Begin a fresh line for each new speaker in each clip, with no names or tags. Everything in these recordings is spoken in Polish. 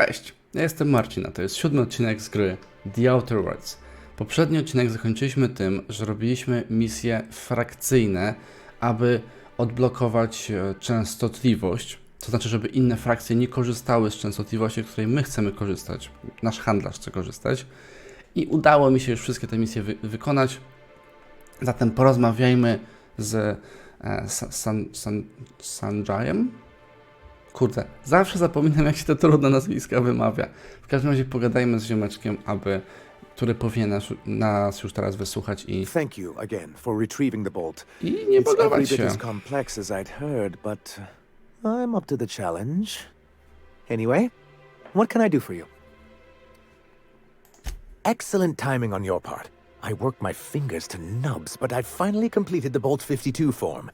Cześć, ja jestem Marcin, a to jest 7. odcinek z gry The Outer Worlds. Poprzedni odcinek zakończyliśmy tym, że robiliśmy misje frakcyjne, aby odblokować częstotliwość. To znaczy, żeby inne frakcje nie korzystały z częstotliwości, z której my chcemy korzystać. Nasz handlarz chce korzystać. I udało mi się już wszystkie te misje wykonać. Zatem porozmawiajmy z Sanjajem. Kurde, zawsze zapominam, jak się te trudne nazwiska wymawia. W każdym razie pogadajmy z ziomeczkiem, który powinien nas już teraz wysłuchać i nie budować się.
Complex as I'd heard, but I'm up to the challenge. Anyway, what can I do for you? Excellent timing on your part. I worked my fingers to nubs, but I've finally completed the Bolt 52 form.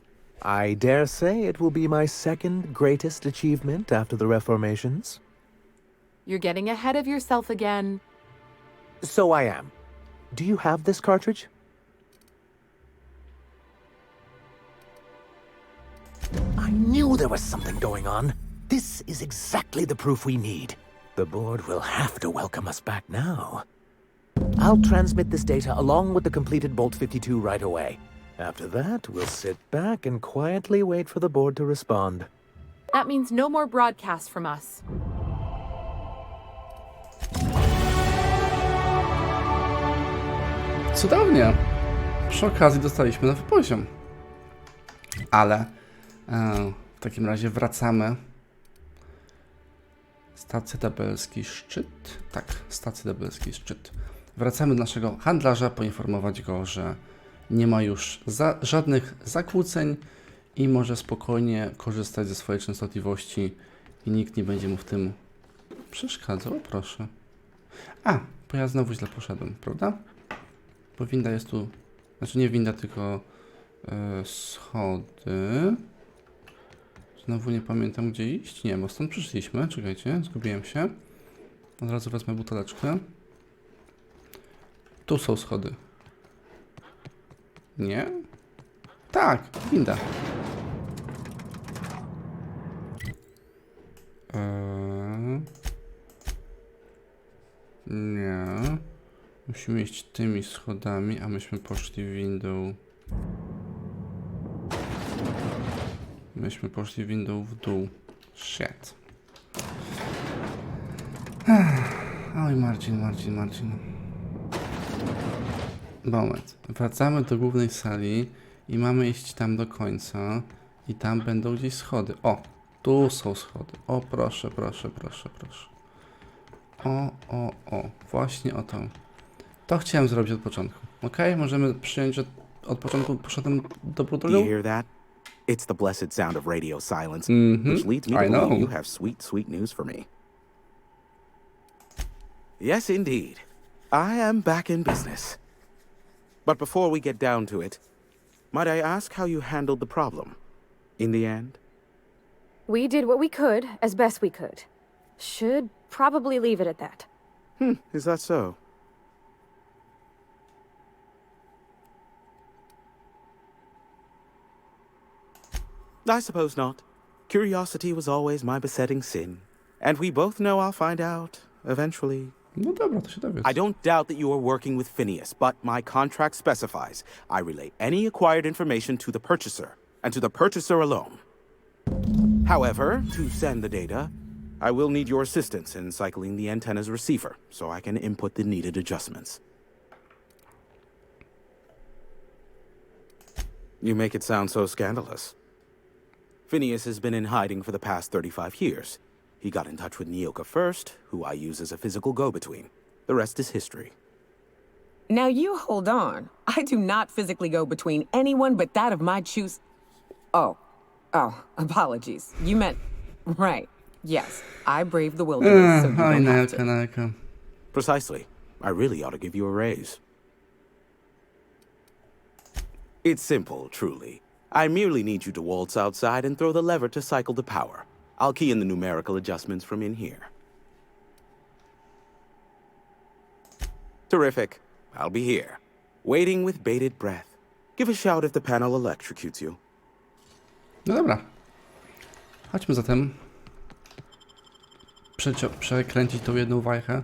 I dare say it will be my second greatest achievement after the reformations.
You're getting ahead of yourself again.
So I am. Do you have this cartridge? I knew there was something going on. This is exactly the proof we need. The board will have to welcome us back now. I'll transmit this data along with the completed Bolt 52 right away. After that, we'll sit back and quietly wait for the board to respond.
That means no more broadcasts from us.
Cudownie. Przy okazji dostaliśmy nowy poziom. Ale w takim razie wracamy. Stacja Tabelski Szczyt. Tak, stacja Tabelski Szczyt. Wracamy do naszego handlarza, poinformować go, że nie ma już żadnych zakłóceń i może spokojnie korzystać ze swojej częstotliwości i nikt nie będzie mu w tym przeszkadzał. Proszę. Bo ja znowu źle poszedłem, prawda? Bo winda jest tu, znaczy nie winda, tylko schody. Znowu nie pamiętam, gdzie iść. Nie, bo stąd przyszliśmy. Czekajcie, zgubiłem się. Od razu wezmę buteleczkę. Tu są schody. Nie? Tak, winda. Nie. Musimy iść tymi schodami, a myśmy poszli windą. Myśmy poszli windą w dół. Shit. Oj, Marcin. Moment. Wracamy do głównej sali i mamy iść tam do końca. I tam będą gdzieś schody. O, tu są schody. O, proszę. O. Właśnie o to. To chciałem zrobić od początku. Ok? Możemy przyjąć, że od początku poszedłem dobrą drogą?
Do you hear that? It's the blessed sound of radio silence, which leads me to believe you have sweet news for me. Yes, indeed. I am back in business. But before we get down to it, might I ask how you handled the problem? In the end?
We did what we could, as best we could. Should probably leave it at that.
Is that so? I suppose not. Curiosity was always my besetting sin. And we both know I'll find out, eventually.
No dobra, to się dowiesz.
I don't doubt that you are working with Phineas, but my contract specifies I relay any acquired information to the purchaser, and to the purchaser alone. However, to send the data, I will need your assistance in cycling the antenna's receiver, so I can input the needed adjustments. You make it sound so scandalous. Phineas has been in hiding for the past 35 years. He got in touch with Neoka first, who I use as a physical go-between. The rest is history.
Now you hold on. I do not physically go between anyone but that of my choose. Oh, apologies. You meant, right. Yes, I braved the wilderness, so you don't have to.
Nalka.
Precisely. I really ought to give you a raise. It's simple, truly. I merely need you to waltz outside and throw the lever to cycle the power. I'll key in the numerical adjustments from in here. Terrific. I'll be here, waiting with bated breath. Give a shout if the panel electrocutes you.
No dobra. Chodźmy zatem przekręcić tą jedną wajchę,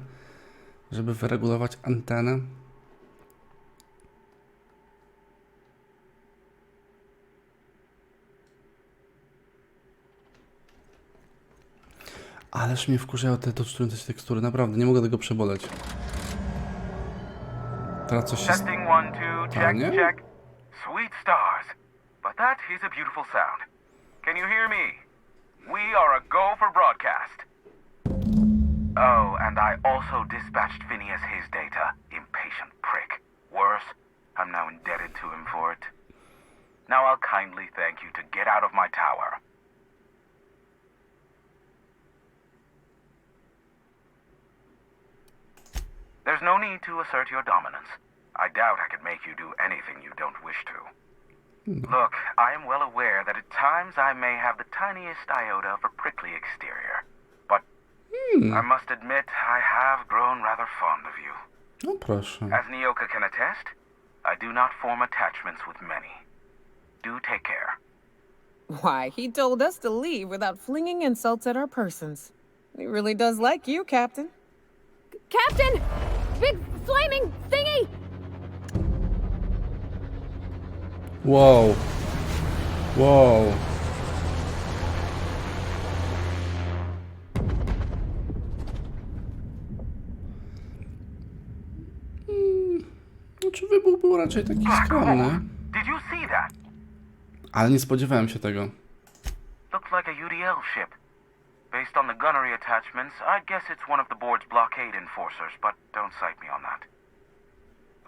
żeby wyregulować antenę. Ależ mnie wkurzają te tocztujące się tekstury, naprawdę, nie mogę tego przeboleć. Teraz coś się
Testing 1, 2, check,
stanie?
check. Sweet stars. But that is a beautiful sound. Can you hear me? We are a go for broadcast. Oh, and I also dispatched Phineas his data. Impatient prick. Worse, I'm now indebted to him for it. Now I'll kindly thank you to get out of my tower. There's no need to assert your dominance. I doubt I could make you do anything you don't wish to. Look, I am well aware that at times I may have the tiniest iota of a prickly exterior. But I must admit I have grown rather fond of you.
No proszę.
As Nyoka can attest, I do not form attachments with many. Do take care.
Why, he told us to leave without flinging insults at our persons. He really does like you, Captain.
Captain! Big flaming thingy!
Wow. Wow. Znaczy wybuch był raczej taki skromny,
Did you see that?
ale nie spodziewałem się tego.
Looks like a UDL ship. Based on the gunnery attachments, I guess it's one of the board's blockade enforcers, but don't cite me on that.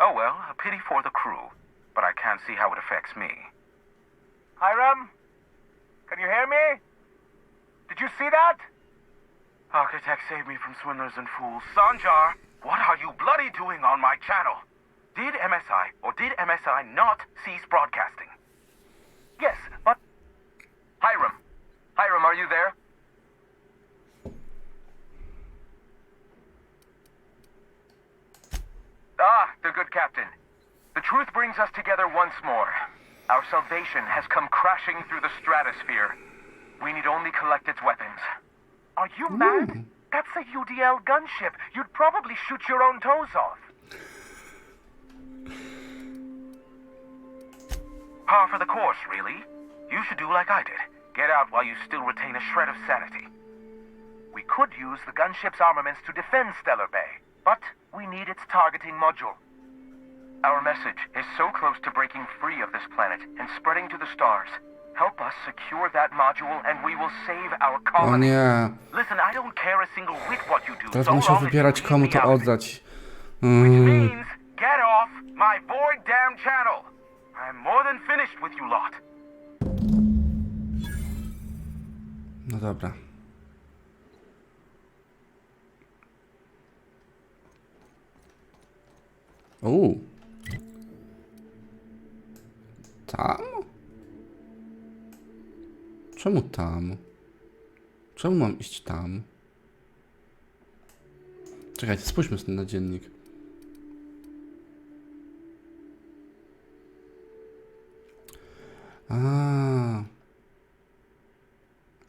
Oh well, a pity for the crew, but I can't see how it affects me. Hiram? Can you hear me? Did you see that? Architect, save me from swindlers and fools. Sanjar, what are you bloody doing on my channel? Did MSI or did MSI not cease broadcasting? Yes, but... Hiram? Hiram, are you there? Ah, the good captain. The truth brings us together once more. Our salvation has come crashing through the stratosphere. We need only collect its weapons. Are you mad? That's a UDL gunship. You'd probably shoot your own toes off. Par for the course, really. You should do like I did. Get out while you still retain a shred of sanity. We could use the gunship's armaments to defend Stellar Bay, but we need its targeting module. Our message is so close to breaking free of this planet and spreading to the stars. Help us secure that module and we will save our
O
colony.
nie.
Listen, I don't care a single whit what you do.
Teraz
so
musiał
long as
wybierać
you
komu
leave me
to
out of it.
oddać.
Which means get off my void damn channel. I'm more than finished with you lot.
No dobra. Tam? Czemu tam? Czemu mam iść tam? Czekajcie, spójrzmy sobie na dziennik.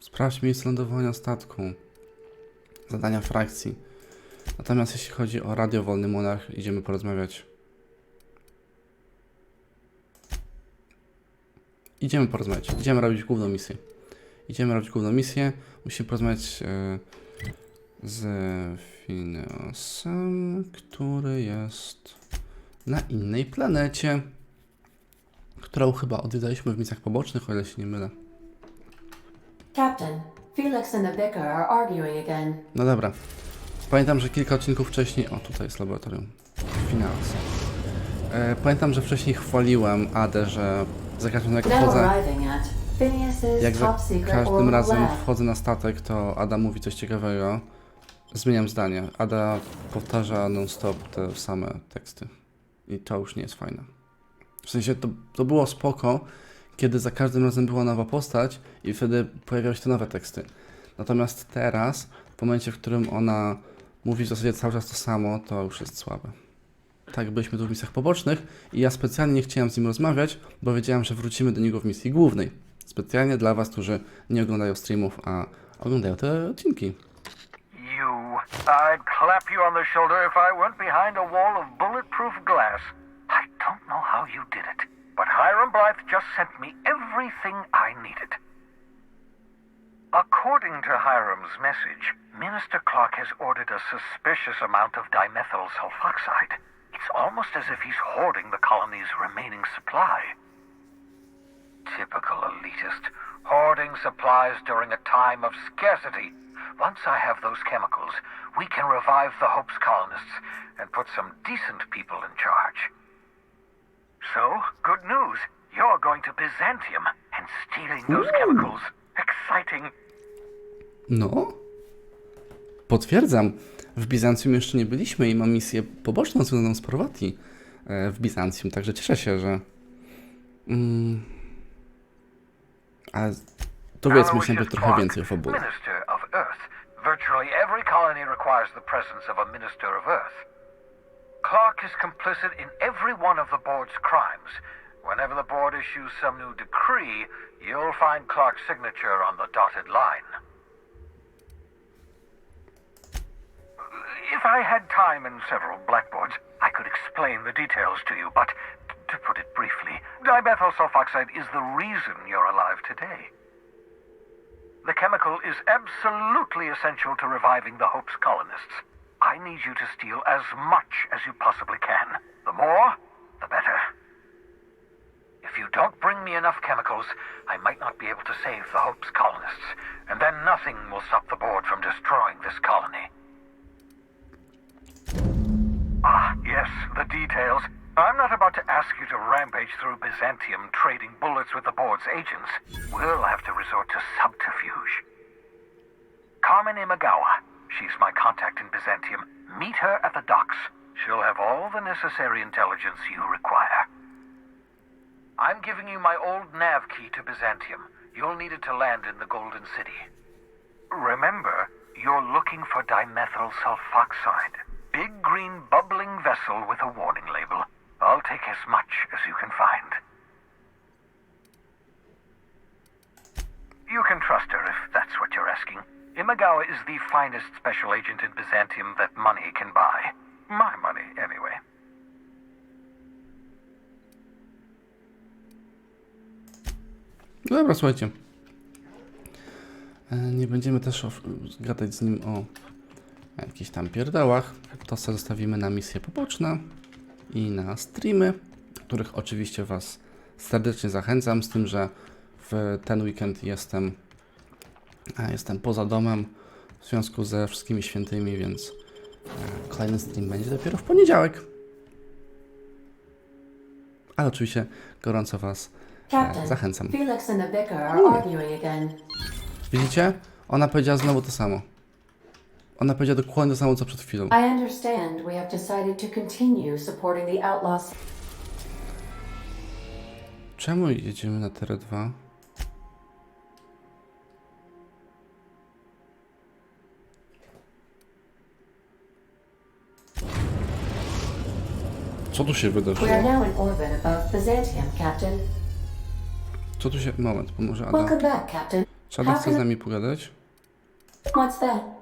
Sprawdź miejsce lądowania statku. Zadania frakcji. Natomiast jeśli chodzi o radio Wolny Monarch, idziemy porozmawiać. Idziemy porozmawiać. Idziemy robić główną misję. Musimy porozmawiać z Phineasem, który jest na innej planecie, którą chyba odwiedzaliśmy w misjach pobocznych, o ile się nie mylę.
Captain, Felix and the vicar are arguing again.
No dobra. Pamiętam, że kilka odcinków wcześniej... O, tutaj jest laboratorium. Phineas. Pamiętam, że wcześniej chwaliłem Adę, że za każdym razem jak
Now
wchodzę...
arriving at Phineas's
Jak za
top secret
każdym
orbital
razem
lab.
wchodzę na statek, to Ada mówi coś ciekawego. Zmieniam zdanie. Ada powtarza non-stop te same teksty. I to już nie jest fajne. W sensie to było spoko, kiedy za każdym razem była nowa postać i wtedy pojawiały się te nowe teksty. Natomiast teraz, w momencie, w którym ona mówi w zasadzie cały czas to samo, to już jest słabe. Tak, byliśmy tu w misjach pobocznych i ja specjalnie nie chciałem z nim rozmawiać, bo wiedziałem, że wrócimy do niego w misji głównej. Specjalnie dla was, którzy nie oglądają streamów, a oglądają te odcinki.
I'd clap you on the shoulder if I went behind a wall of bulletproof glass. I don't know how you did it, but Hiram Blythe just sent me everything I needed. According to Hiram's message, Minister Clark has ordered a suspicious amount of dimethyl sulfoxide. It's almost as if he's hoarding the colony's remaining supply. Typical elitist, hoarding supplies during a time of scarcity. Once I have those chemicals, we can revive the Hope's colonists and put some decent people in charge. So, good news. You're going to Byzantium and stealing those chemicals. Exciting.
No, potwierdzam. W Bizancjum jeszcze nie byliśmy i mam misję poboczną związaną z Parvati w Bizancjum, także cieszę się, że... A dowiedzmy się najpierw trochę więcej o fabule.
Minister of Earth. Virtually every colony requires the presence of a Minister of Earth. Clark is complicit in every one of the board's crimes. Whenever the board issues some new decree, you'll find Clark's signature on the dotted line. If I had time and several blackboards, I could explain the details to you, but to put it briefly, dimethyl sulfoxide is the reason you're alive today. The chemical is absolutely essential to reviving the Hope's colonists. I need you to steal as much as you possibly can. The more, the better. If you don't bring me enough chemicals, I might not be able to save the Hope's colonists, and then nothing will stop the board from destroying this colony. Ah, yes, the details. I'm not about to ask you to rampage through Byzantium trading bullets with the board's agents. We'll have to resort to subterfuge. Carmen Imagawa. She's my contact in Byzantium. Meet her at the docks. She'll have all the necessary intelligence you require. I'm giving you my old nav key to Byzantium. You'll need it to land in the Golden City. Remember, you're looking for dimethyl sulfoxide. Big green bubbling vessel with a warning label. I'll take as much as you can find. You can trust her if that's what you're asking. Imagawa is the finest special agent in Byzantium that money can buy. My money, anyway.
Dobra, słuchajcie. Nie będziemy też gadać z nim o jakichś tam pierdołach. To sobie zostawimy na misje poboczne i na streamy, których oczywiście Was serdecznie zachęcam, z tym, że w ten weekend jestem poza domem w związku ze wszystkimi świętymi, więc kolejny stream będzie dopiero w poniedziałek. Ale oczywiście gorąco Was zachęcam.
Felix and the vicar are arguing again.
Widzicie? Ona powiedziała znowu to samo. Ona powiedziała dokładnie to samo, co przed chwilą.
I understand we have decided to continue supporting the outlaws.
Czemu jedziemy na TR2? Co tu się wydarzyło?
We are now in orbit above Byzantium, Captain.
Co tu się... Moment, bo może Ada...
Welcome back, Captain.
Czy Ada
How
chce z
can
nami pogadać?
What's that?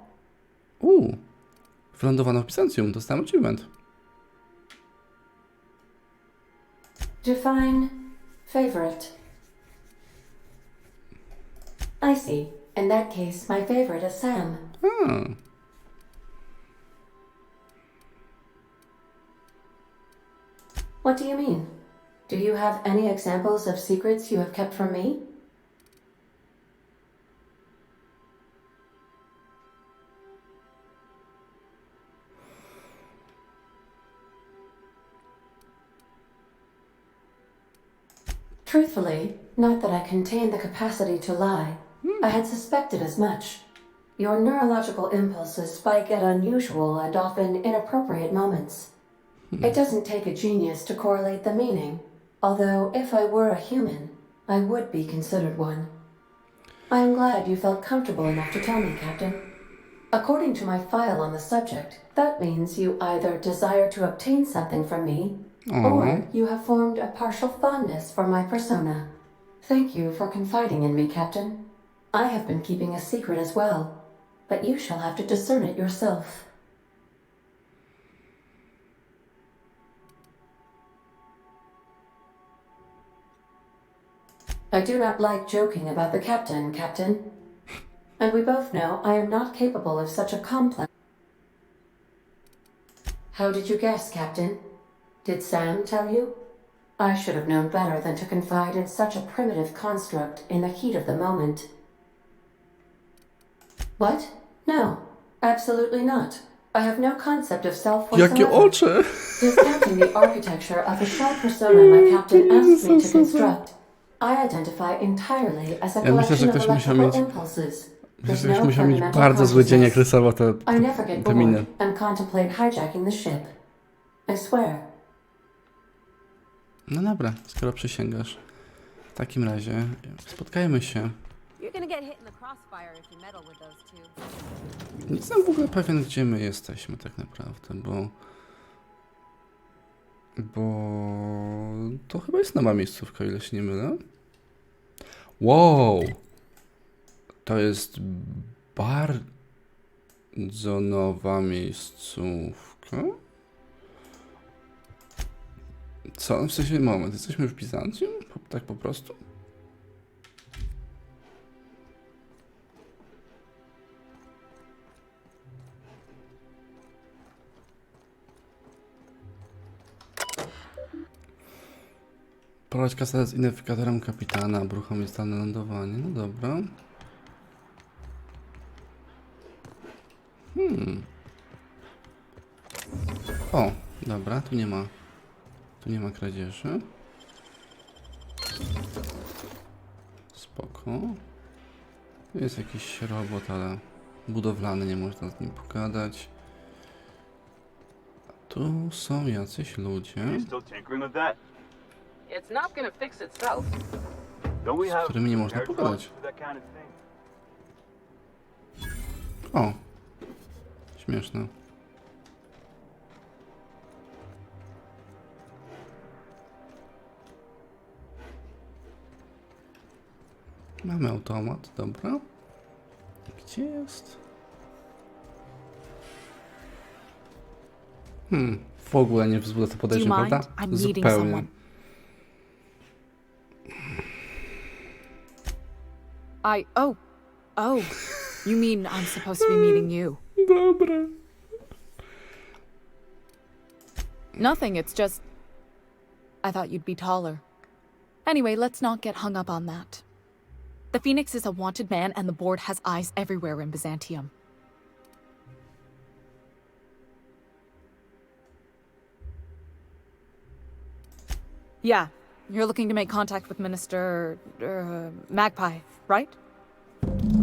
Wylądowano w Bizancjum, dostałem achievement.
Define favorite. I see. In that case, my favorite is Sam. What do you mean? Do you have any examples of secrets you have kept from me? Truthfully, not that I contain the capacity to lie. I had suspected as much. Your neurological impulses spike at unusual and often inappropriate moments. It doesn't take a genius to correlate the meaning, although if I were a human, I would be considered one. I am glad you felt comfortable enough to tell me, Captain. According to my file on the subject, that means you either desire to obtain something from me, or you have formed a partial fondness for my persona. Thank you for confiding in me, Captain. I have been keeping a secret as well, but you shall have to discern it yourself. I do not like joking about the captain, Captain. And we both know I am not capable of such a complex... How did you guess, Captain? Did Sam tell you? I should have known better than to confide in such a primitive construct in the heat of the moment. What? No, absolutely not. I have no concept of self
Jakie
whatsoever.
oczy!
Discounting the architecture of the shell persona my captain asked me to construct, I identify entirely as a
Ja myślę, że
collection of
ktoś musiał
electrical
mieć...
impulses.
Myślę, że
with
ktoś
no
musiał mieć
fundamental
bardzo zły dzień, jak
consciousness.
rysował te,
I never get
te miny.
bored and contemplate hijacking the ship. I swear.
No dobra, skoro przysięgasz. W takim razie spotkajmy się.
You're gonna get hit in the crossfire if you meddle with those two.
Nie jestem w ogóle pewien, gdzie my jesteśmy tak naprawdę, bo to chyba jest nowa miejscówka, o ile się nie mylę. Wow! To jest bardzo nowa miejscówka. Co? W sensie, moment, jesteśmy w Bizancjum? Tak po prostu? Prowadź kasetę z identyfikatorem kapitana, uruchomić zdalne lądowanie. No dobra. O, dobra, tu nie ma kradzieży. Spoko. Tu jest jakiś robot, ale budowlany, nie można z nim pogadać. A tu są jacyś ludzie,
It's not gonna fix itself.
z którymi nie można pogadać. O! Śmieszne. Mamy automat, dobra. Gdzie jest? W ogóle nie wzbudza to podejrzeń,
Do you mind?
prawda?
I'm meeting
Zupełnie.
someone. Oh, you mean I'm supposed to be meeting you?
Dobra.
Nothing, it's just... I thought you'd be taller. Anyway, let's not get hung up on that. The Phoenix is a wanted man, and the board has eyes everywhere in Byzantium. Yeah, you're looking to make contact with Minister... Magpie, right?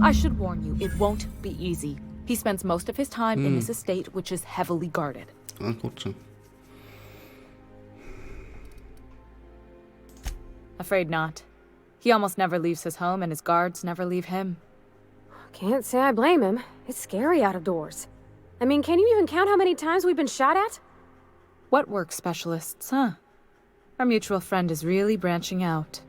I should warn you, it won't be easy. He spends most of his time in his estate, which is heavily guarded.
A kurczę.
Afraid not. He almost never leaves his home, and his guards never leave him.
Can't say I blame him. It's scary out of doors. I mean, can you even count how many times we've been shot at?
What work specialists, huh? Our mutual friend is really branching out.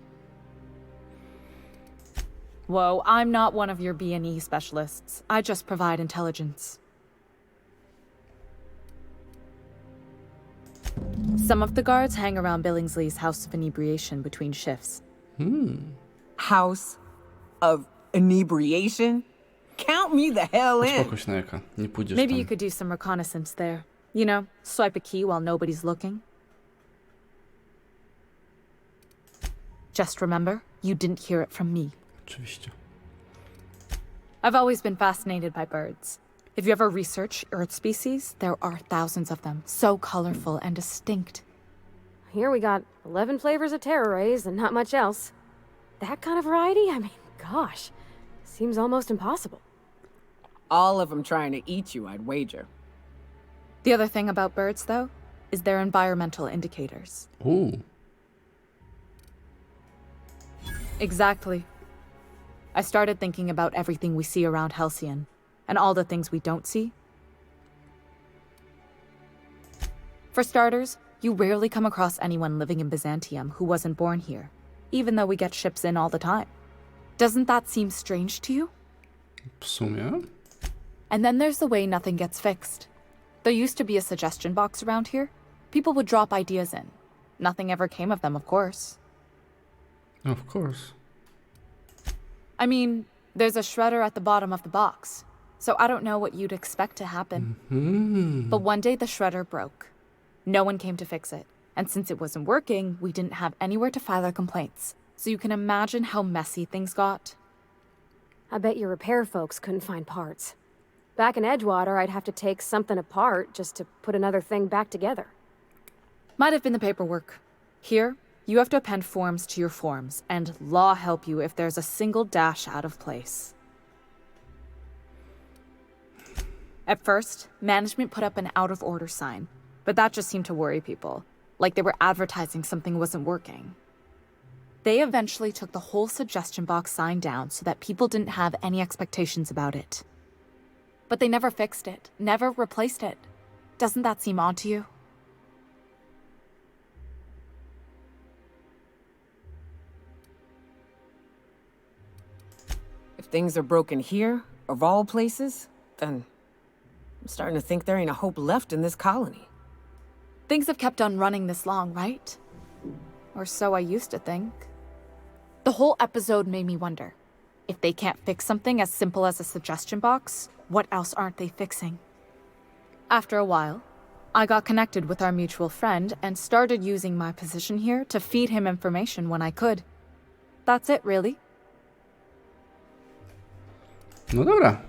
Whoa, I'm not one of your B&E specialists. I just provide intelligence. Some of the guards hang around Billingsley's House of Inebriation between shifts.
House of Inebriation? Count me the hell in.
Spoko, Śniegka, nie pójdziesz
Maybe
tam.
you could do some reconnaissance there. You know, swipe a key while nobody's looking. Just remember, you didn't hear it from me.
Oczywiście.
I've always been fascinated by birds. If you ever research Earth species, there are thousands of them, so colorful and distinct.
Here we got 11 flavors of terror rays and not much else. That kind of variety? I mean, gosh, seems almost impossible.
All of them trying to eat you, I'd wager.
The other thing about birds, though, is their environmental indicators.
Ooh.
Exactly. I started thinking about everything we see around Halcyon, and all the things we don't see. For starters, you rarely come across anyone living in Byzantium who wasn't born here, even though we get ships in all the time. Doesn't that seem strange to you?
W sumie?
And then there's the way nothing gets fixed. There used to be a suggestion box around here. People would drop ideas in. Nothing ever came of them, of course.
Of course.
I mean, there's a shredder at the bottom of the box, so I don't know what you'd expect to happen. But one day the shredder broke. No one came to fix it, and since it wasn't working, we didn't have anywhere to file our complaints. So you can imagine how messy things got.
I bet your repair folks couldn't find parts. Back in Edgewater, I'd have to take something apart just to put another thing back together.
Might have been the paperwork. Here, you have to append forms to your forms, and law help you if there's a single dash out of place. At first, management put up an out-of-order sign, but that just seemed to worry people, like they were advertising something wasn't working. They eventually took the whole suggestion box sign down so that people didn't have any expectations about it. But they never fixed it, never replaced it. Doesn't that seem odd to you?
If things are broken here, of all places, then I'm starting to think there ain't a hope left in this colony.
Things have kept on running this long, right? Or so I used to think. The whole episode made me wonder, if they can't fix something as simple as a suggestion box, what else aren't they fixing? After a while, I got connected with our mutual friend and started using my position here to feed him information when I could. That's it, really.
No dobra.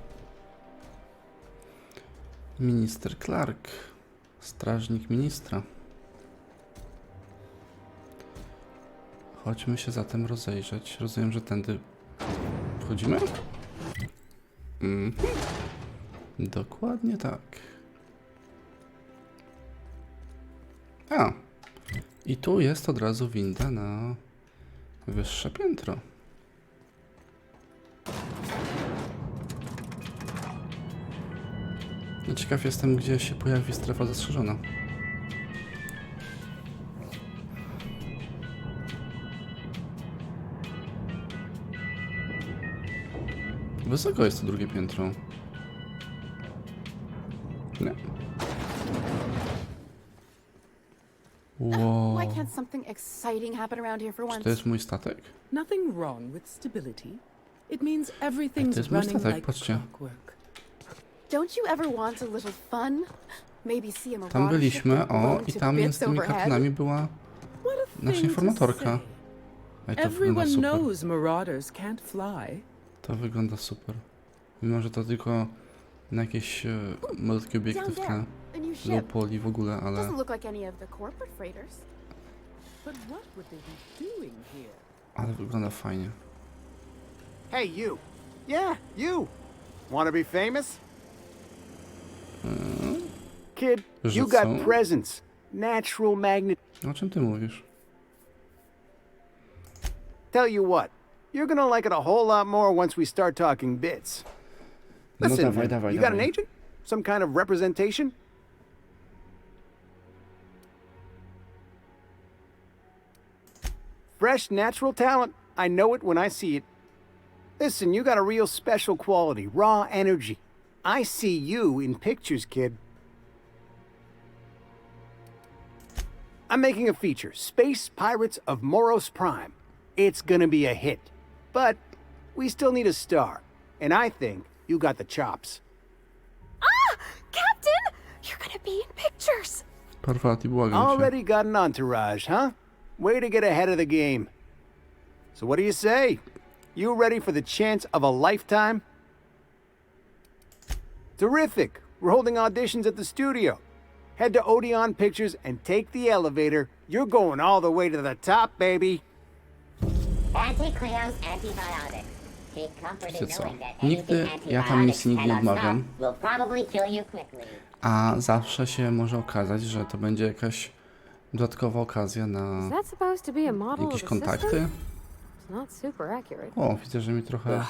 Minister Clark. Strażnik ministra. Chodźmy się zatem rozejrzeć. Rozumiem, że tędy wchodzimy? Dokładnie tak. A. I tu jest od razu winda na wyższe piętro. No, ciekaw jestem, gdzie się pojawi strefa zastrzeżona. Wysoko jest to drugie piętro. Nie. Wow.
Why can't something exciting happen around here for
Czy
once?
to jest mój statek?
Nothing wrong with stability. It means
To
everything's
jest mój
running
statek,
like
patrzcie.
clockwork.
Don't you ever want a little fun? Maybe see a
Tam
marauder ship
byliśmy,
that
o,
blown
i
to
tam
bits
między tymi
overhead?
kartonami była
What a
nasza
thing to
informatorka.
say.
Ej, to wygląda
Everyone
super.
knows marauders can't fly.
To wygląda super. Mimo, że to tylko na jakieś malutkie obiekty w tle.
A new
Low
ship.
poly w ogóle, ale...
Doesn't look like any of the corporate freighters.
But what would they be doing here?
Ale wygląda fajnie.
Hey, you. Yeah, you. Want to be famous? Kid, you
Że co?
got presence. Natural magnet.
O czym ty mówisz?
Tell you what, you're gonna like it a whole lot more once we start talking bits.
No
Listen,
dawaj, dawaj,
you got an
dawaj.
agent? Some kind of representation? Fresh, natural talent. I know it when I see it. Listen, you got a real special quality, raw energy. I see you in pictures, kid. I'm making a feature, Space Pirates of Moros Prime. It's gonna be a hit. But we still need a star. And I think you got the chops.
Ah! Captain! You're gonna be in pictures!
Parwati, błagam cię.
Already got an entourage, huh? Way to get ahead of the game. So what do you say? You ready for the chance of a lifetime? Terrific. We're holding auditions at the studio. Head to Odeon Pictures and take the elevator. You're going all the way to the top, baby.
Anti-Cleo's antibiotics. Take comfort
Wiecie
in
co?
knowing that
Nigdy,
anything
ja tam misji nigdy nie
antibiotics
odmawiam.
cannot stop will probably kill you quickly.
A zawsze się może okazać, że to będzie jakaś dodatkowa okazja na
Is that supposed to be a model
jakieś
of the
kontakty.
system? It's not super accurate.
O, widzę, że mi trochę...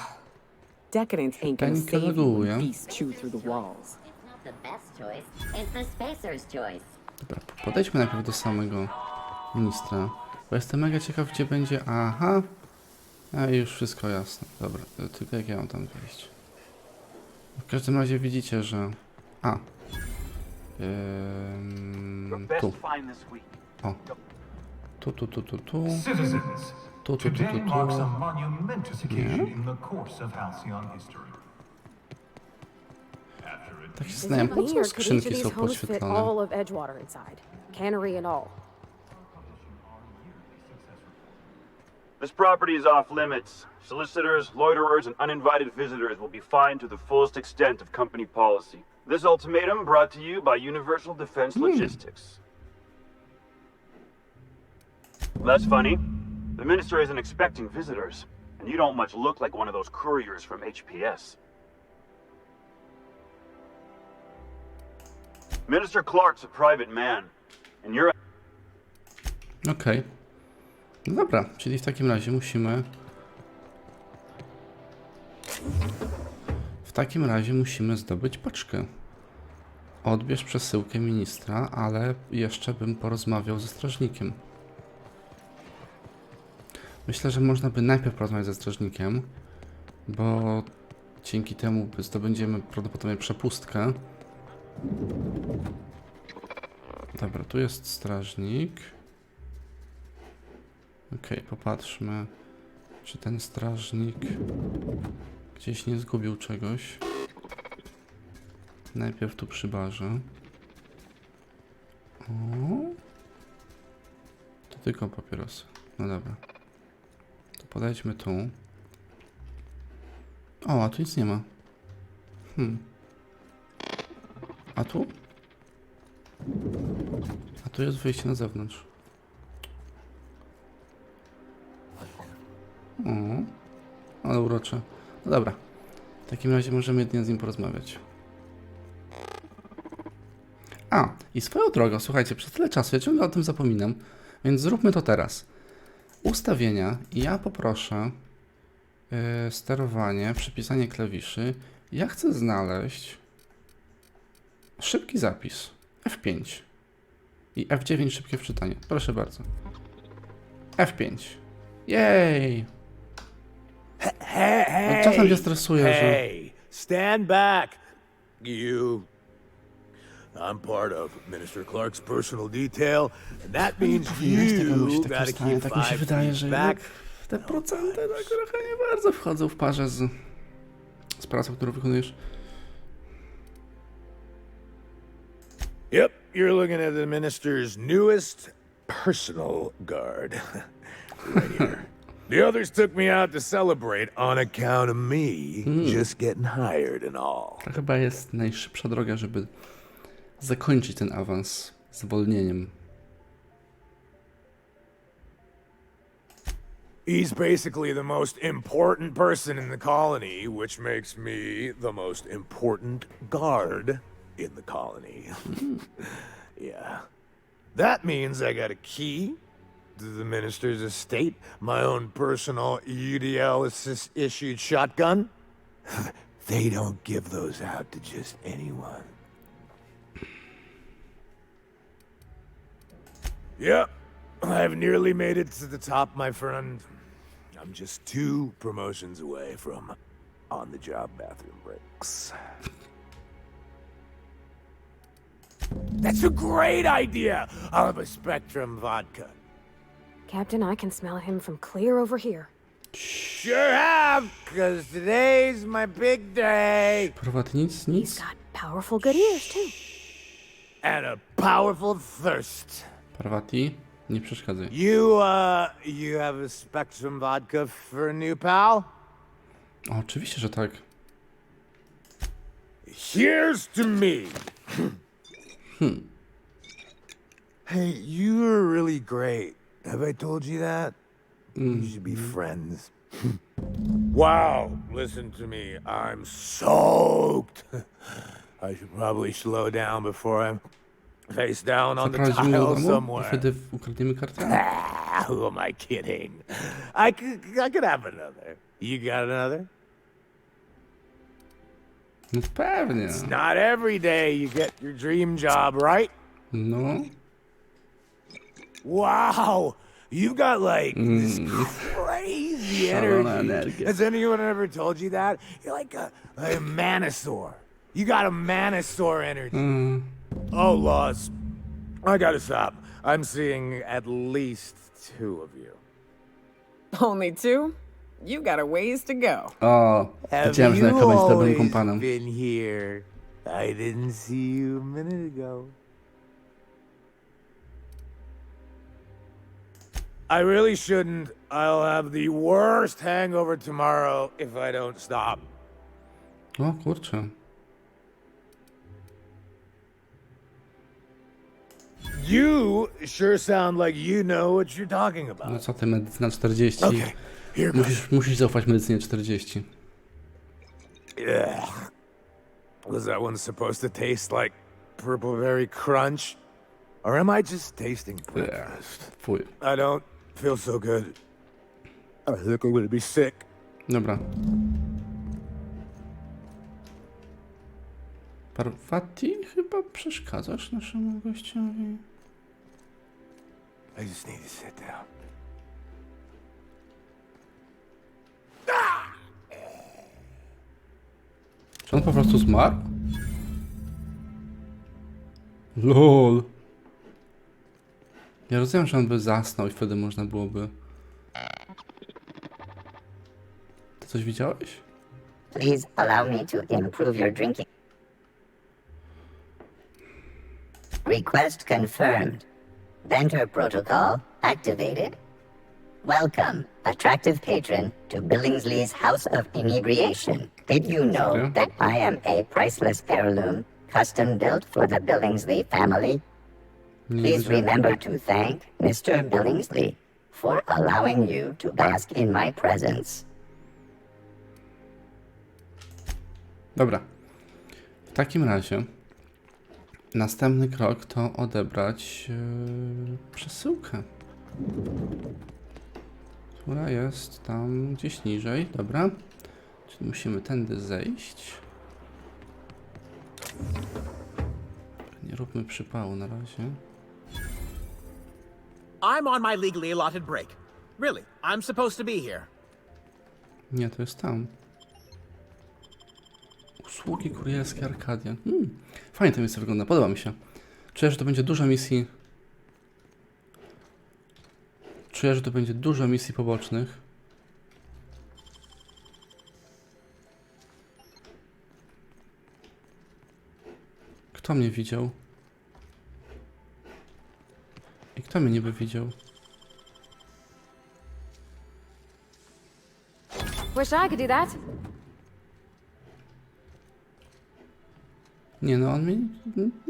Decadence ain't gonna
Panikę
save you
reguluje.
when beasts chew through the walls.
It's not the best choice, it's the spacer's choice.
Dobra, podejdźmy najpierw do samego ministra. Bo jestem mega ciekaw, gdzie będzie... Aha! A już wszystko jasne. Dobra, tylko jak ja mam tam wejść? W każdym razie widzicie, że... A! Tu. O. Tu.
Citizens, Today marks a monumentous occasion in the course of Halcyon history.
Tak się zastanawiam, po co skrzynki są
fit
podświetlone?
all of Edgewater inside, cannery and all.
This property is off limits. Solicitors, loiterers, and uninvited visitors will be fined to the fullest extent of company policy. This ultimatum brought to you by Universal Defense Logistics. That's funny. The minister isn't expecting visitors, and you don't much look like one of those couriers from HPS. Minister Clark's a private man, and you're...
Okej. No dobra, czyli w takim razie musimy... W takim razie musimy zdobyć paczkę. Odbierz przesyłkę ministra, ale jeszcze bym porozmawiał ze strażnikiem. Myślę, że można by najpierw porozmawiać ze strażnikiem, bo dzięki temu zdobędziemy prawdopodobnie przepustkę. Dobra, tu jest strażnik. Okej, popatrzmy, czy ten strażnik gdzieś nie zgubił czegoś. Najpierw tu przy barze. O, to tylko papierosy. No dobra. To podejdźmy tu. O, a tu nic nie ma. A tu? A tu jest wyjście na zewnątrz. O, ale urocze. No dobra. W takim razie możemy jedynie z nim porozmawiać. A, i swoją drogą, słuchajcie, przez tyle czasu ja ciągle o tym zapominam, więc zróbmy to teraz. Ustawienia i ja poproszę sterowanie, przypisanie klawiszy. Ja chcę znaleźć szybki zapis. F5 i F9 szybkie wczytanie. Proszę bardzo. F5. Jej!
Hey,
Czasem się stresuję,
hey, stand back, you. I'm part of Minister Clark's personal detail, and that means you gotta keep
tak mi się
5
wydaje,
feet
że
back.
te procenty tak trochę nie bardzo wchodzą w parze z pracą, którą wykonujesz.
Yep, you're looking at the minister's newest personal guard. Right here. The others took me out to celebrate on account of me just getting hired and all.
To chyba jest najszybsza droga, żeby zakończyć ten awans zwolnieniem.
He's basically the most important person in the colony, which makes me the most important guard in the colony. Yeah. That means I got a key to the minister's estate, my own personal UDL-issued shotgun. They don't give those out to just anyone. Yep, I've nearly made it to the top, my friend. I'm just 2 promotions away from on-the-job bathroom breaks. That's a great idea! I'll have a Spectrum vodka.
Captain, I can smell him from clear over here.
Sure have, because today's my big day.
Prywatnie nic.
He's got powerful good ears, too.
And a powerful thirst.
Parvati, nie przeszkadzaj.
You have a Spectrum vodka for a new pal?
O, oczywiście, że tak.
Here's to me. Hey, you are really great. Have I told you that? We should be friends. Wow, listen to me. I'm soaked. I should probably slow down before I'm face down on the
Zaprowadzimy do
tile
domu i
somewhere.
wtedy ukradniemy kartę?
Who am I kidding? I could have another. You got another?
No pewnie.
It's not every day you get your dream job, right?
No.
Wow, you've got like this crazy energy. Has anyone ever told you that? You're like a manosaur. You got a manosaur energy. Oh, Laws, I gotta stop. I'm seeing at least 2 of you.
Only 2? You got a ways to go.
O, wiedziałem, że Neko będzie dobrym kompanem.
been here? I didn't see you a minute ago. I really shouldn't. I'll have the worst hangover tomorrow if I don't stop.
O kurczę.
You sure sound like you know what you're talking
No
about.
co ty, medycyna 40.
Okay, here goes.
Musisz zaufać medycynie 40.
Ugh. Was that one supposed to taste like purple berry crunch? Or am I just tasting breakfast?
Fuj.
I don't feel so good. I think I'm gonna be sick.
Dobra. Parvati, chyba przeszkadzasz naszemu gościowi.
I just need to sit down.
Czy on po prostu zmarł? LOL. Ja rozumiem, że on by zasnął i wtedy można byłoby... Ty coś widziałeś?
Please allow me to improve your drinking. Request confirmed. Banter protocol activated. Welcome, attractive patron, to Billingsley's House of Inebriation. Did you know that I am a priceless heirloom, custom built for the Billingsley family? Please remember to thank Mr. Billingsley for allowing you to bask in my presence.
Dobra. W takim razie następny krok to odebrać przesyłkę, która jest tam gdzieś niżej. Dobra. Czyli musimy tędy zejść. Nie róbmy przypału na razie.
I'm on my legally allotted break. Really, I'm supposed to be here.
Nie, to jest tam. Usługi kurierskie Arkadia. Fajnie to miejsce wygląda, podoba mi się. Czuję, że to będzie dużo misji. Czuję, że to będzie dużo misji pobocznych. Kto mnie widział? I kto mnie niby widział?
Wish I could do that.
Nie no, on mi...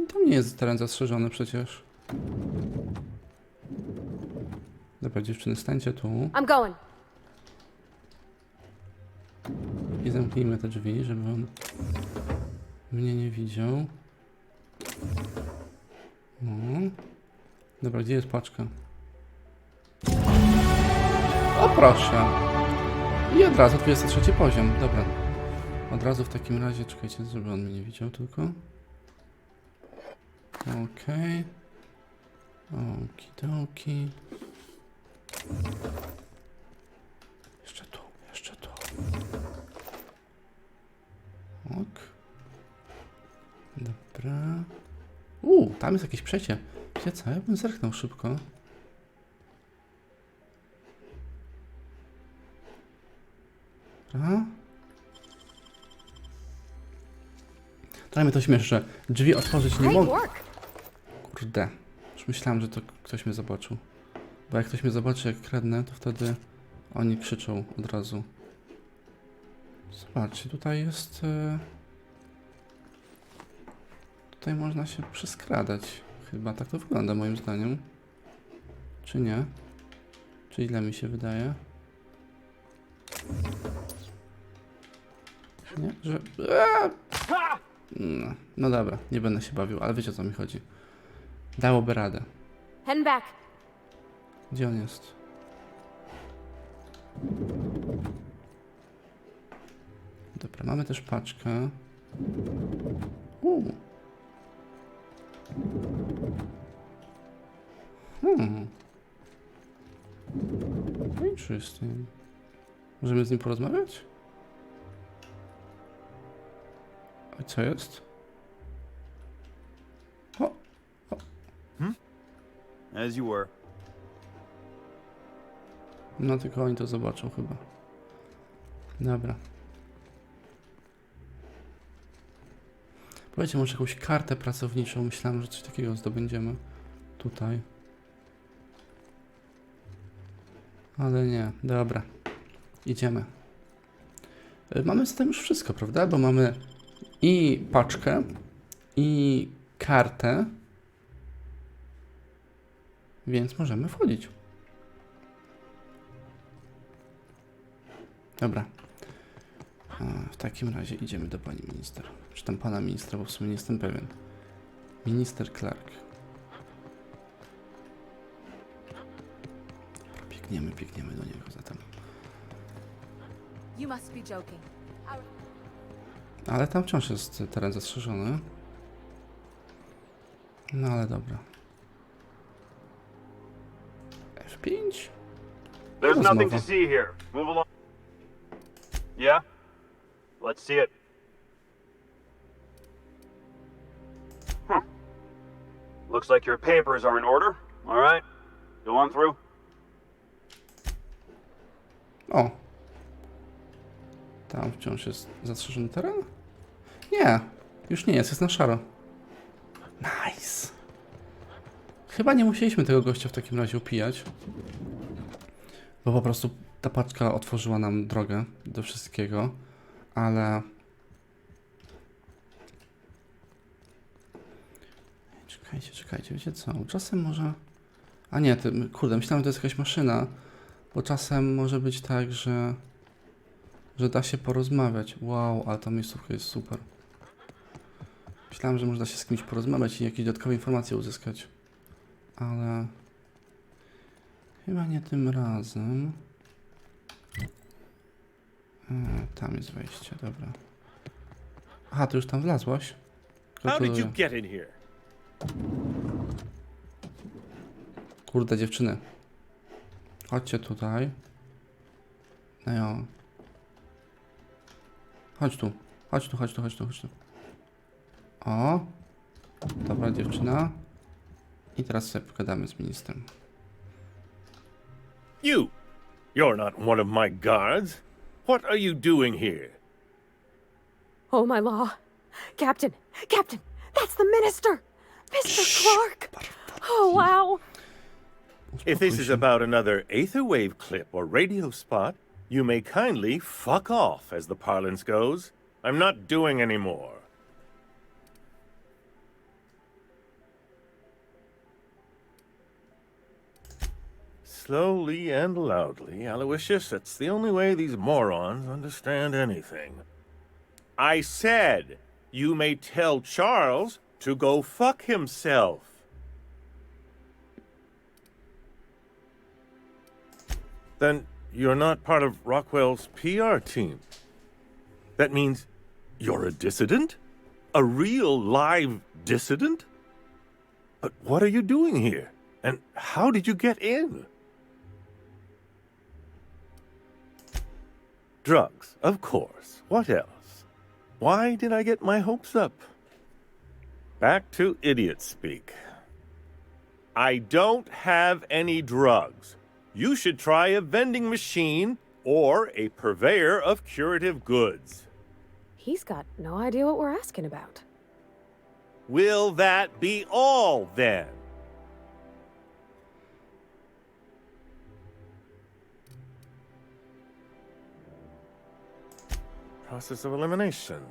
To nie jest teren zastrzeżony przecież. Dobra, dziewczyny, stańcie tu.
I'm going.
I zamknijmy te drzwi, żeby on mnie nie widział. No. Dobra, gdzie jest paczka? O proszę! I od razu 23 poziom, dobra. Od razu w takim razie, czekajcie, żeby on mnie nie widział tylko. Okej. Okidoki. Jeszcze tu, jeszcze tu. Ok. Dobra. Tam jest jakieś przejście. Wiecie co, ja bym zerknął szybko. Dobra. Trochę mnie to śmieszy, że drzwi otworzyć nie mogę. Kurde. Już myślałem, że to ktoś mnie zobaczył. Bo jak ktoś mnie zobaczy, jak kradnę, to wtedy oni krzyczą od razu. Zobaczcie, tutaj jest... Tutaj można się przeskradać. Chyba tak to wygląda moim zdaniem. Czy nie? Czy ile mi się wydaje? Nie? Że... No dobra, nie będę się bawił, ale wiecie o co mi chodzi. Dałoby radę.
Heading back.
Gdzie on jest? Dobra, mamy też paczkę. Interesting. Możemy z nim porozmawiać? A co jest?
As you were.
No tylko oni to zobaczą chyba. Dobra. Powiedzcie, może jakąś kartę pracowniczą. Myślałem, że coś takiego zdobędziemy. Tutaj. Ale nie. Dobra. Idziemy. Mamy z tym już wszystko, prawda? Bo mamy i paczkę, i kartę. Więc możemy wchodzić. Dobra. W takim razie idziemy do pani minister. Czy tam pana ministra, bo w sumie nie jestem pewien. Minister Clark. Biegniemy do niego zatem.
You must be joking.
Ale tam wciąż jest teren zastrzeżony. No ale dobra. F5?
There's nothing to see here. Move along. Yeah? Let's see it. Looks like your papers are in order. All right. Go on through.
O. Tam wciąż jest zastrzeżony teren? Nie. Już nie jest na szaro. Nice. Chyba nie musieliśmy tego gościa w takim razie upijać. Bo po prostu ta paczka otworzyła nam drogę do wszystkiego. Ale... Czekajcie, wiecie co? Czasem może... A nie, kurde, myślałem, że to jest jakaś maszyna. Bo czasem może być tak, że da się porozmawiać. Wow, ale ta miejscówka jest super. Myślałem, że można się z kimś porozmawiać i jakieś dodatkowe informacje uzyskać. Ale... chyba nie tym razem. Tam jest wejście, dobra. Aha, ty już tam wlazłaś? Gratuluję. Kurde, dziewczyny. Chodźcie tutaj. No jo. Chodź tu. O. Dobra, dziewczyna. I teraz sobie pogadamy z ministrem.
You're not one of my guards. What are you doing here?
Oh, my law. Captain! That's the minister! Mr. Clark! Oh, wow!
If this is about another aether wave clip or radio spot, you may kindly fuck off, as the parlance goes. I'm not doing any more. Slowly and loudly, Aloysius, it's the only way these morons understand anything. I said, you may tell Charles to go fuck himself. Then you're not part of Rockwell's PR team. That means you're a dissident? A real live dissident? But what are you doing here? And how did you get in? Drugs, of course. What else? Why did I get my hopes up? Back to idiot speak. I don't have any drugs. You should try a vending machine or a purveyor of curative goods.
He's got no idea what we're asking about.
Will that be all, then? Process of elimination.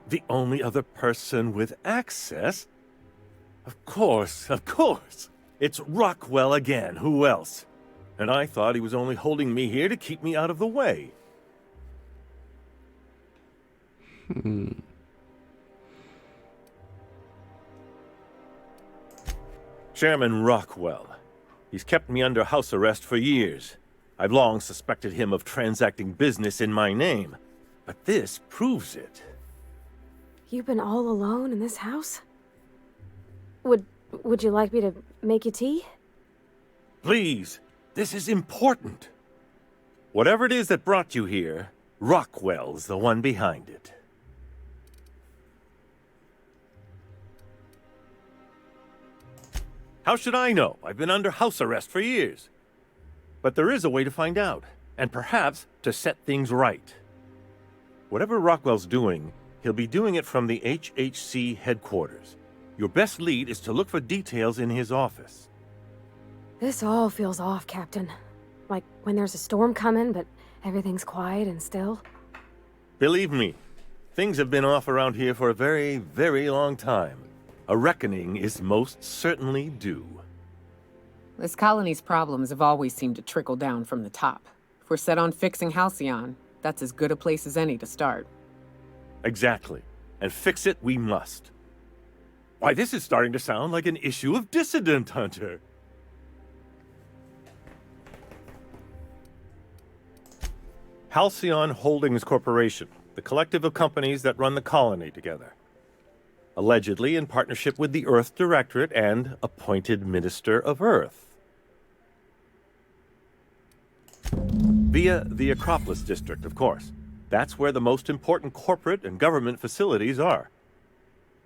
The only other person with access? Of course. It's Rockwell again. Who else? And I thought he was only holding me here to keep me out of the way. Chairman Rockwell. He's kept me under house arrest for years. I've long suspected him of transacting business in my name, but this proves it.
You've been all alone in this house? Would you like me to make you tea?
Please, this is important. Whatever it is that brought you here, Rockwell's the one behind it. How should I know? I've been under house arrest for years. But there is a way to find out, and perhaps to set things right. Whatever Rockwell's doing, he'll be doing it from the HHC headquarters. Your best lead is to look for details in his office.
This all feels off, Captain. Like when there's a storm coming, but everything's quiet and still.
Believe me, things have been off around here for a very, very long time. A reckoning is most certainly due.
This colony's problems have always seemed to trickle down from the top. If we're set on fixing Halcyon, that's as good a place as any to start.
Exactly. And fix it we must. Why, this is starting to sound like an issue of Dissident Hunter. Halcyon Holdings Corporation, the collective of companies that run the colony together. Allegedly in partnership with the Earth Directorate and appointed Minister of Earth. Via the Acropolis District, of course. That's where the most important corporate and government facilities are.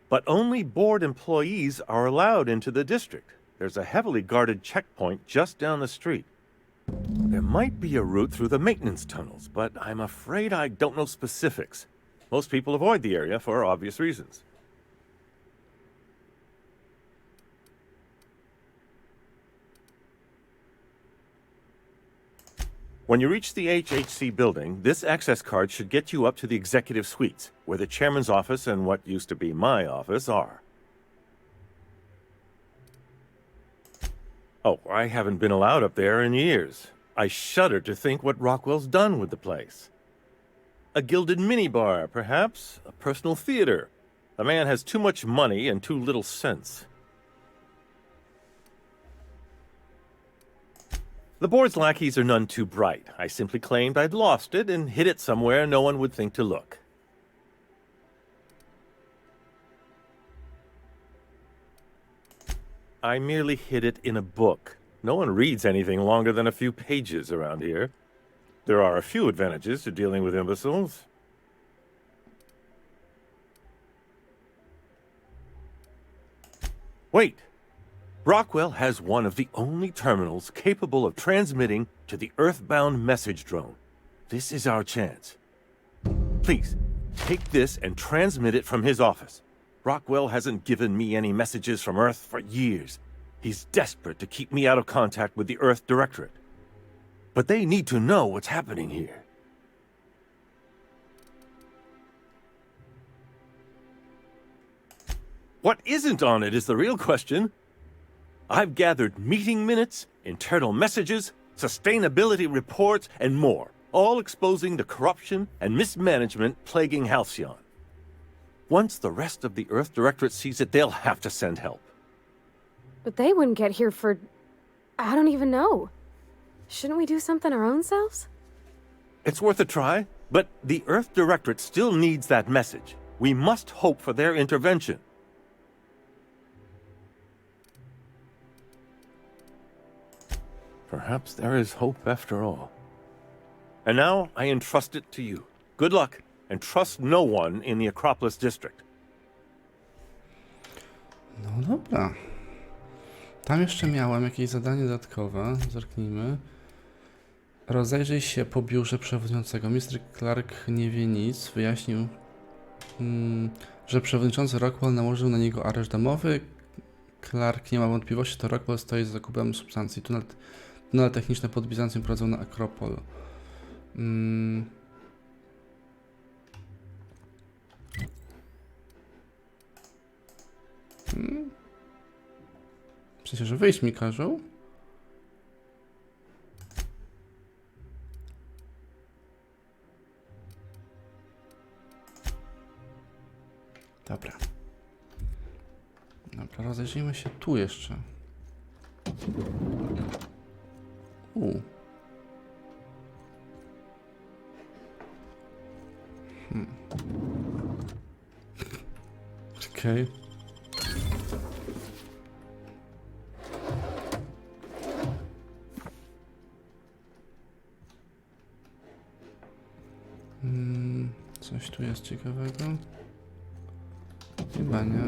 But only board employees are allowed into the district. There's a heavily guarded checkpoint just down the street. There might be a route through the maintenance tunnels, but I'm afraid I don't know specifics. Most people avoid the area for obvious reasons. When you reach the HHC building, this access card should get you up to the executive suites, where the chairman's office and what used to be my office are. Oh, I haven't been allowed up there in years. I shudder to think what Rockwell's done with the place. A gilded minibar, perhaps? A personal theater. The man has too much money and too little sense. The board's lackeys are none too bright. I simply claimed I'd lost it and hid it somewhere no one would think to look. I merely hid it in a book. No one reads anything longer than a few pages around here. There are a few advantages to dealing with imbeciles. Wait! Rockwell has one of the only terminals capable of transmitting to the Earthbound message drone. This is our chance. Please, take this and transmit it from his office. Rockwell hasn't given me any messages from Earth for years. He's desperate to keep me out of contact with the Earth Directorate. But they need to know what's happening here. What isn't on it is the real question. I've gathered meeting minutes, internal messages, sustainability reports, and more, all exposing the corruption and mismanagement plaguing Halcyon. Once the rest of the Earth Directorate sees it, they'll have to send help.
But they wouldn't get here for... I don't even know. Shouldn't we do something our own selves?
It's worth a try, but the Earth Directorate still needs that message. We must hope for their intervention. Perhaps there is hope after all. And now I entrust it to you. Good luck, and trust no one in the Acropolis District.
No dobra. Tam jeszcze miałem jakieś zadanie dodatkowe. Zerknijmy. Rozejrzyj się po biurze przewodniczącego. Mr. Clark nie wie nic. Wyjaśnił, że przewodniczący Rockwell nałożył na niego areszt domowy. Clark nie ma wątpliwości, to Rockwell stoi za zakupem substancji. Tunele techniczne pod Bizancjum prowadzą na Akropol. W sensie, że wyjść mi każą? Dobra. Dobra, rozejrzyjmy się tu jeszcze. Okej. Coś tu jest ciekawego? Chyba nie.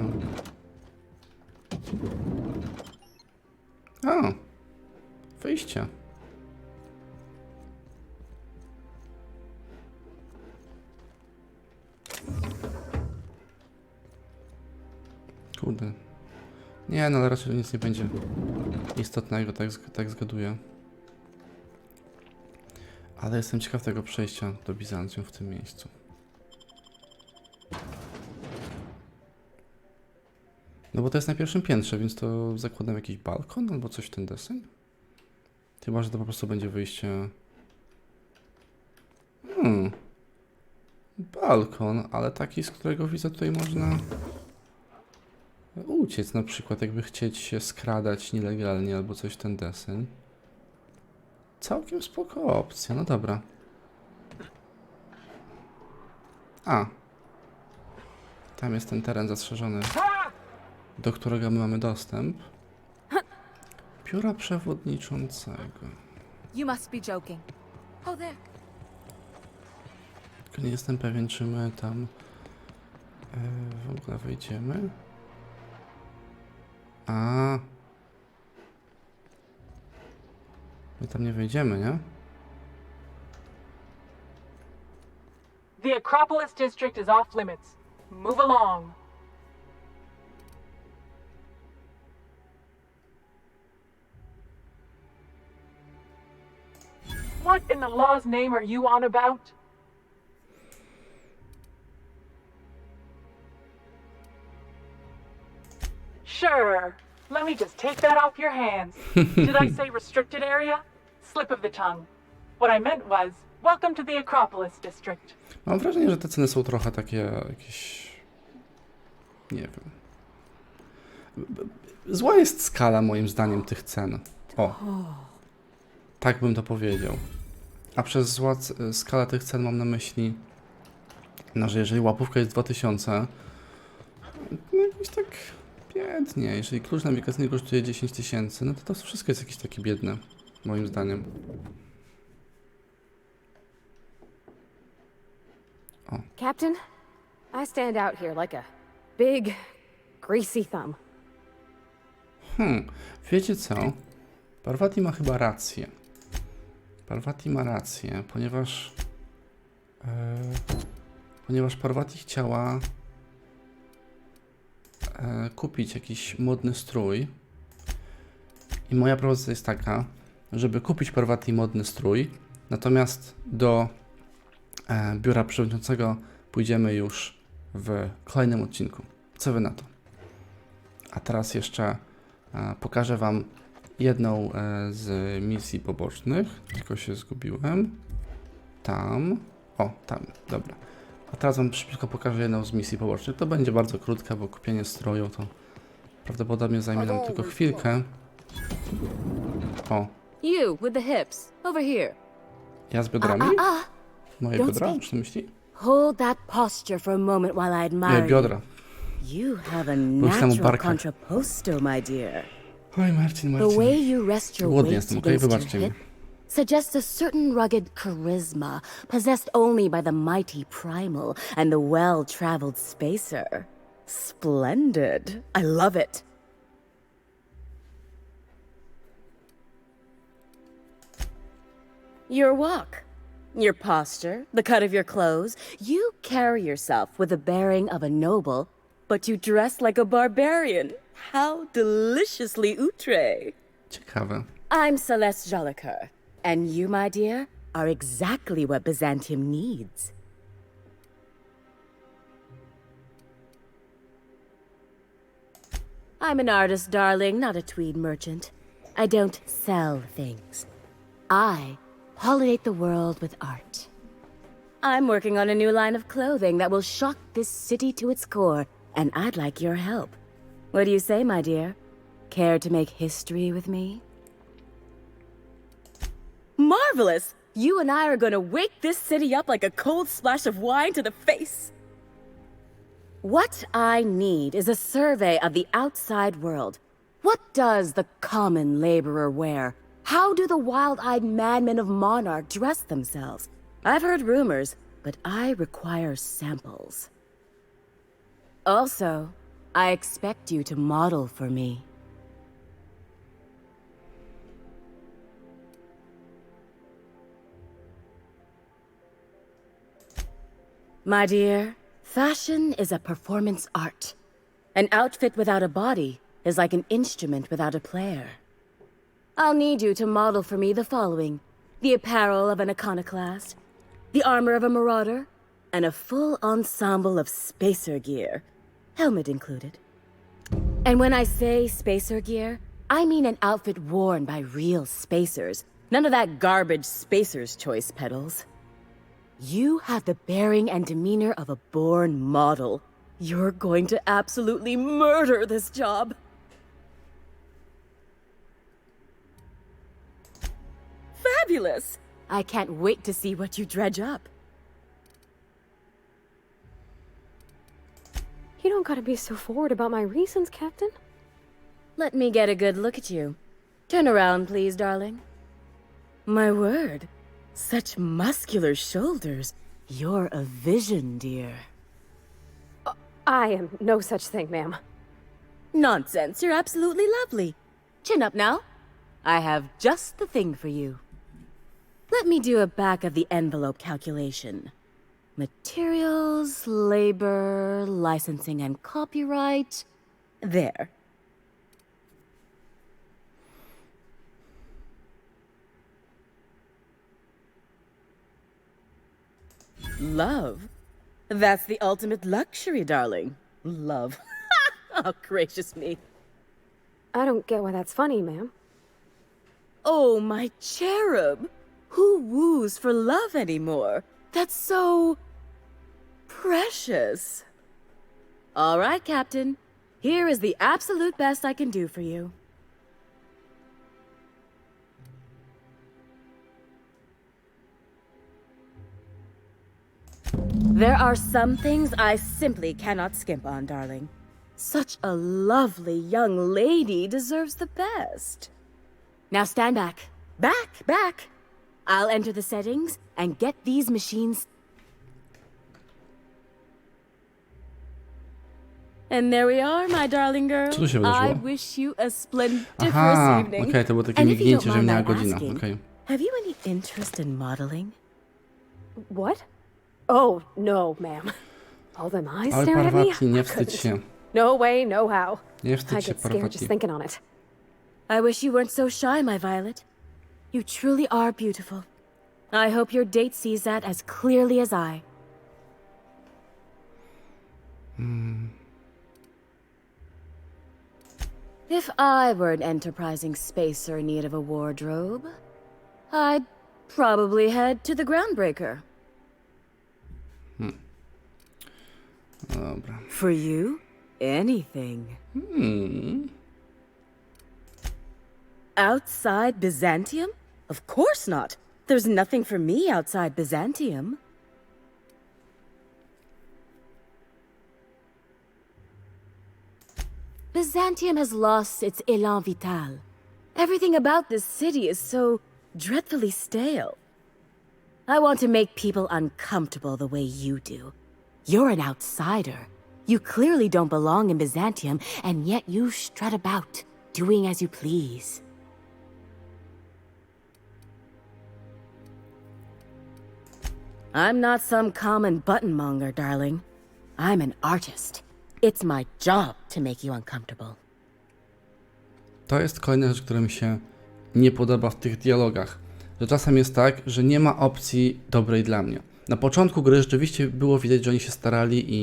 O! Wyjście. Nie, no ale raczej nic nie będzie istotnego, tak zgaduję. Ale jestem ciekaw tego przejścia do Bizancjum w tym miejscu. No bo to jest na pierwszym piętrze, więc to zakładam jakiś balkon albo coś w ten deseń. Chyba, że to po prostu będzie wyjście... Balkon, ale taki, z którego widzę tutaj można uciec, na przykład jakby chcieć się skradać nielegalnie albo coś w ten deseń. Całkiem spoko opcja, no dobra. A. Tam jest ten teren zastrzeżony, do którego my mamy dostęp. Pióra przewodniczącego.
You must be joking. Oh, there.
Tylko nie jestem pewien, czy my tam w ogóle wejdziemy. A. My tam nie wejdziemy, nie?
The Acropolis district is off limits. Move along. What in the law's name are you on about? Sure. Let me just take that off your hands. Did I say restricted area? Slip of the tongue. What I meant was, welcome to the Acropolis district.
Mam wrażenie, że te ceny są trochę takie jakieś... Nie wiem. Zła jest skala moim zdaniem tych cen. O. Tak bym to powiedział. A przez zła skalę tych cen mam na myśli, no, że jeżeli łapówka jest 2000, no jakoś tak biednie. Jeżeli klucz nawigacyjny kosztuje 10 000, no to wszystko jest jakieś takie biedne, moim zdaniem. O.
Captain, I stand out here like a big, greasy thumb.
Wiecie co? Parvati ma chyba rację. Parvati ma rację, ponieważ Parvati chciała kupić jakiś modny strój. I moja propozycja jest taka, żeby kupić Parvati modny strój, natomiast do biura przewodniczącego pójdziemy już w kolejnym odcinku. Co wy na to? A teraz jeszcze pokażę wam jedną z misji pobocznych. Tylko się zgubiłem. Tam. O, tam. Dobra. A teraz wam szybko pokażę jedną z misji pobocznych. To będzie bardzo krótka, bo kupienie stroju to prawdopodobnie zajmie nam tylko chwilkę. O.
You with the hips, over here.
Ja z biodrami? Moje biodra? Czy myśli?
Hold that posture for a moment while I admire
Moje biodra.
You have a natural contrapposto, my dear.
Oj, Marcin.
The way you rest your weight
Jestem, okay?
against your hip suggests a certain rugged charisma possessed only by the mighty primal and the well-traveled spacer. Splendid. I love it. Your walk, your posture, the cut of your clothes, you carry yourself with the bearing of a noble, but you dress like a barbarian. How deliciously outre.
Ciekawe.
I'm Celeste Jolicoeur, and you, my dear, are exactly what Byzantium needs. I'm an artist, darling, not a tweed merchant. I don't sell things. I pollinate the world with art. I'm working on a new line of clothing that will shock this city to its core, and I'd like your help. What do you say, my dear? Care to make history with me? Marvelous! You and I are gonna wake this city up like a cold splash of wine to the face. What I need is a survey of the outside world. What does the common laborer wear? How do the wild-eyed madmen of Monarch dress themselves? I've heard rumors, but I require samples. Also, I expect you to model for me. My dear, fashion is a performance art. An outfit without a body is like an instrument without a player. I'll need you to model for me the following: the apparel of an iconoclast, the armor of a marauder, and a full ensemble of spacer gear, helmet included. And when I say spacer gear, I mean an outfit worn by real spacers. None of that garbage spacer's choice pedals. You have the bearing and demeanor of a born model. You're going to absolutely murder this job. Fabulous! I can't wait to see what you dredge up.
You don't gotta be so forward about my reasons, Captain.
Let me get a good look at you. Turn around, please, darling. My word, such muscular shoulders. You're a vision, dear.
I am no such thing, ma'am.
Nonsense, you're absolutely lovely. Chin up now. I have just the thing for you. Let me do a back-of-the-envelope calculation. Materials, labor, licensing and copyright. There. Love? That's the ultimate luxury, darling. Love. Oh, gracious me.
I don't get why that's funny, ma'am.
Oh, my cherub. Who woos for love anymore? That's so... precious. All right, Captain. Here is the absolute best I can do for you. There are some things I simply cannot skimp on, darling. Such a lovely young lady deserves the best. Now stand back. Back! I'll enter the settings and get these machines. And there we are, my darling girl.
Co tu się
I
wydarzyło?
wish you a splendiferous
Aha,
evening.
okej, to było takie
And if you
mignięcie,
don't
że
mind
miała
my
godzina.
asking,
Okej.
have you any interest in modeling?
What? Oh, no, ma'am. All them eyes
Ale
staring at me?
Parvati, nie wstydź się.
No way, no how.
Nie
I
wstydź się,
get scared just
Parvati.
thinking on it.
I wish you weren't so shy, my Violet. You truly are beautiful. I hope your date sees that as clearly as I. If I were an enterprising spacer in need of a wardrobe, I'd probably head to the Groundbreaker.
Dobra.
For you, anything. Outside Byzantium? Of course not. There's nothing for me outside Byzantium. Byzantium has lost its élan vital. Everything about this city is so dreadfully stale. I want to make people uncomfortable the way you do. You're an outsider. You clearly don't belong in Byzantium, and yet you strut about, doing as you please. I'm not some common buttonmonger, darling. I'm an artist. It's my job to make you uncomfortable.
To jest kolejna rzecz, która mi się nie podoba w tych dialogach. Że czasem jest tak, że nie ma opcji dobrej dla mnie. Na początku gry rzeczywiście było widać, że oni się starali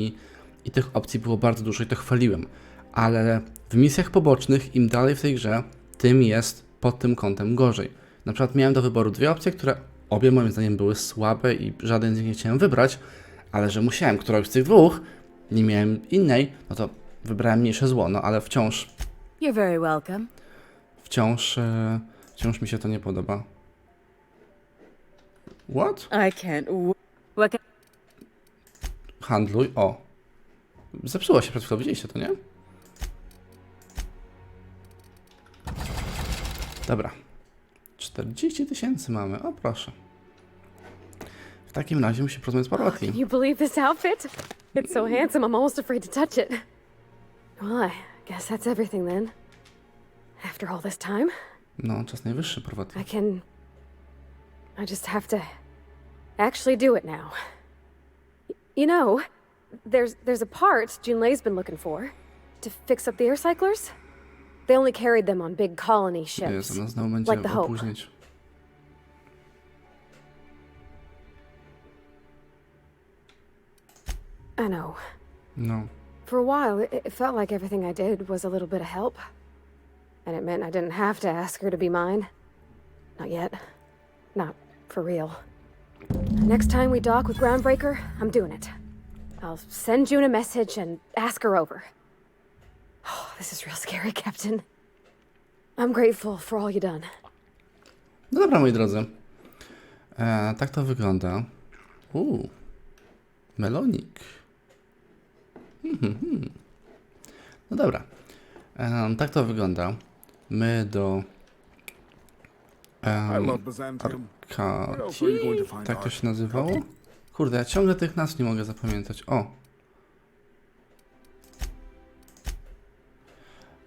i tych opcji było bardzo dużo i to chwaliłem. Ale w misjach pobocznych im dalej w tej grze, tym jest pod tym kątem gorzej. Na przykład miałem do wyboru dwie opcje, które obie moim zdaniem były słabe i żaden z nich nie chciałem wybrać, ale że musiałem którąś z tych dwóch, nie miałem innej, no to wybrałem mniejsze zło, no ale wciąż...
You're very welcome.
Wciąż mi się to nie podoba. What?
I can't... What?
Handluj. O. Zepsuło się przed chwilą, widzieliście to, nie? Dobra. 40 000 mamy, o proszę. W takim razie musi porozmawiać z Parvati.
Can you believe this outfit? It's so handsome, I'm almost afraid to touch it. Well, I guess that's everything then. After all this time.
No, czas najwyższy, Parvati.
I just have to actually do it now. You know, there's a part Junlei's been looking for to fix up the air cyclers. They only carried them on big colony ships.
Jezu, no znowu będzie
like the Hope.
opóźnić.
I know.
No.
For a while, it felt like everything I did was a little bit of help. And it meant I didn't have to ask her to be mine. Not yet. Not for real. Next time we dock with Groundbreaker, I'm doing it. I'll send June a message and ask her over. Oh, this is real scary, Captain. I'm grateful for all you done.
No dobra, moi drodzy. Tak to wygląda. Melonik. No dobra. Tak to wygląda. My do Arkadii. Tak to się nazywało? Kurde, ja ciągle tych nazw nie mogę zapamiętać. O!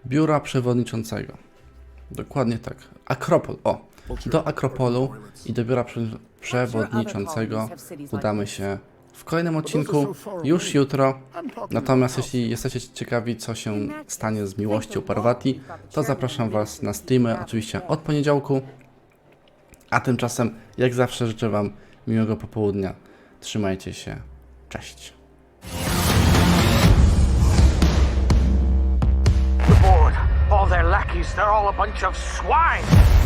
Biura przewodniczącego. Dokładnie tak. Akropol. O! Do Akropolu i do biura przewodniczącego udamy się w kolejnym odcinku, już jutro. Natomiast jeśli jesteście ciekawi, co się stanie z miłością Parvati, to zapraszam Was na streamy, oczywiście od poniedziałku. A tymczasem, jak zawsze, życzę Wam miłego popołudnia. Trzymajcie się. Cześć.
The board, all their lackeys, they're all a bunch of swine!